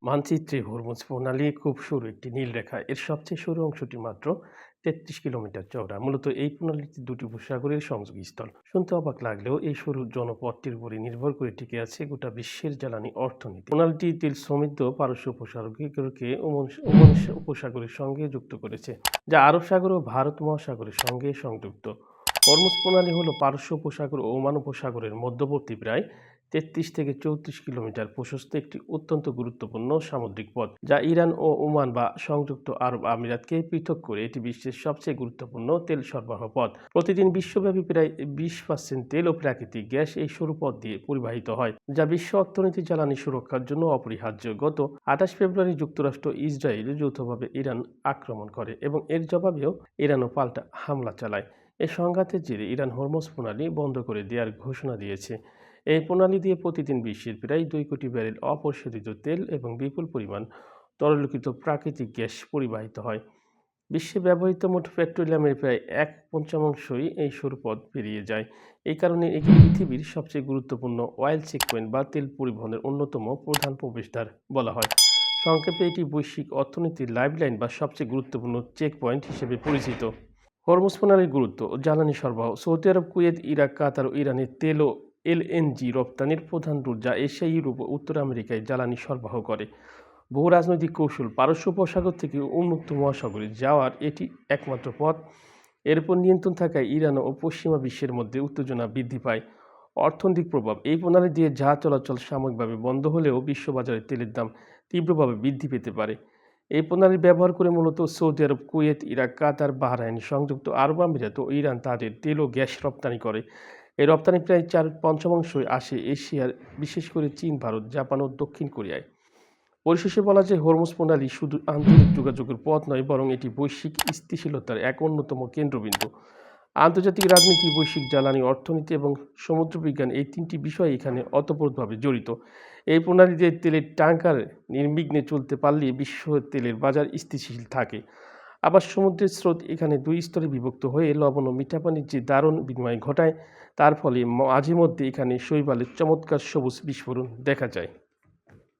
মানচিত্রে হরমুজ প্রণালী খুব সরু একটি নীল রেখা। এর সবচেয়ে সরু অংশটি মাত্র ৩৩ কিলোমিটার চওড়া। মূলত এই প্রণালীটি দুটি উপসাগরের সংযোগস্থল। শুনতে অবাক লাগলেও এই সরু জনপথটির উপরে নির্ভর করে টিকে আছে গোটা বিশ্বের জ্বালানি অর্থনীতি। প্রণালীটি তেল সমৃদ্ধ পারস্য উপসাগরকে ওমান উপসাগরের সঙ্গে যুক্ত করেছে, যা আরব সাগর ও ভারত মহাসাগরের সঙ্গে সংযুক্ত। হরমুজ প্রণালী হল পারস্য উপসাগর ও ওমান উপসাগরের মধ্যবর্তী প্রায় ৩৩ থেকে ৩৪ কিলোমিটার প্রশস্ত একটি অত্যন্ত গুরুত্বপূর্ণ সামুদ্রিক পথ, যা ইরান ও ওমান বা সংযুক্ত আরব আমিরাতকে পৃথক করে এটি বিশ্বের সবচেয়ে গুরুত্বপূর্ণ তেল সরবরাহ পথ। প্রতিদিন বিশ্বব্যাপী প্রায় 20% তেল ও প্রাকৃতিক গ্যাস এই সরু পথ দিয়ে পরিবাহিত হয়, যা বিশ্ব অর্থনীতি জ্বালানি সুরক্ষার জন্য অপরিহার্য। গত 28 ফেব্রুয়ারি যুক্তরাষ্ট্র ইসরায়েল যৌথভাবে ইরান আক্রমণ করে এবং এর জবাবেও ইরানও পাল্টা হামলা চালায়। এই সংঘাতের জেরে ইরান হরমুজ প্রণালী বন্ধ করে দেওয়ার ঘোষণা দিয়েছে। এই প্রণালী দিয়ে প্রতিদিন বিশ্বের প্রায় 2 কোটি ব্যারেল অপরিশোধিত তেল এবং বিপুল পরিমাণ তরলীকৃত প্রাকৃতিক গ্যাস পরিবাহিত হয়। বিশ্বে ব্যবহৃত মোট পেট্রোলিয়ামের প্রায় 1/5 এই সরু পথ পেরিয়ে যায়। এই কারণে একে পৃথিবীর সবচেয়ে গুরুত্বপূর্ণ অয়েল চেকপয়েন্ট বা তেল পরিবহনের অন্যতম প্রধান প্রবেশদ্বার বলা হয়। সংক্ষেপে এটি বৈশ্বিক অর্থনীতির লাইফলাইন বা সবচেয়ে গুরুত্বপূর্ণ চেকপয়েন্ট হিসেবে পরিচিত। হরমুজ প্রণালীর গুরুত্ব ও জ্বালানি সরবরাহ। সৌদি আরব, কুয়েত, ইরাক, কাতার ও ইরানের তেল ও এলএনজি রপ্তানির প্রধান রুট, যা এশিয়া, ইউরোপ ও উত্তর আমেরিকায় জ্বালানি সরবরাহ করে। বহু রাজনৈতিক কৌশল। পারস্য উপসাগর থেকে উন্মুক্ত মহাসাগরে যাওয়ার এটি একমাত্র পথ। এর উপর নিয়ন্ত্রণ থাকায় ইরান ও পশ্চিমা বিশ্বের মধ্যে উত্তেজনা বৃদ্ধি পায়। অর্থনৈতিক প্রভাব। এই প্রণালী দিয়ে জাহাজ চলাচল সাময়িকভাবে বন্ধ হলেও বিশ্ববাজারে তেলের দাম তীব্রভাবে বৃদ্ধি পেতে পারে। এই প্রণালী ব্যবহার করে মূলত সৌদি আরব, কুয়েত, ইরাক, কাতার, বাহরাইন, সংযুক্ত আরব আমিরাত ও ইরান তাদের তেল ও গ্যাস রপ্তানি করে। এই রপ্তানি প্রায় 4/5 আসে এশিয়ার, বিশেষ করে চীন, ভারত, জাপান ও দক্ষিণ কোরিয়ায়। পরিশেষে বলা যায়, হরমুজ প্রণালী শুধু আন্তর্জাতিক যোগাযোগের পথ নয়, বরং এটি বৈশ্বিক স্থিতিশীলতার এক অন্যতম কেন্দ্রবিন্দু। আন্তর্জাতিক রাজনীতি, বৈশ্বিক জ্বালানি, অর্থনীতি এবং সমুদ্রবিজ্ঞান, এই 3টি বিষয় এখানে ওতপ্রোতভাবে জড়িত। এই প্রণালী দিয়ে তেলের ট্যাঙ্কার নির্বিঘ্নে চলতে পারলে বিশ্ব তেলের বাজার স্থিতিশীল থাকে। আবার সমুদ্রের স্রোত এখানে 2 স্তরে বিভক্ত হয়ে লবণ ও মিঠা পানির যে দারুণ বিনিময় ঘটায়, তার ফলে মাঝে মধ্যে এখানে শৈবালের চমৎকার সবুজ বিস্ফোরণ দেখা যায়।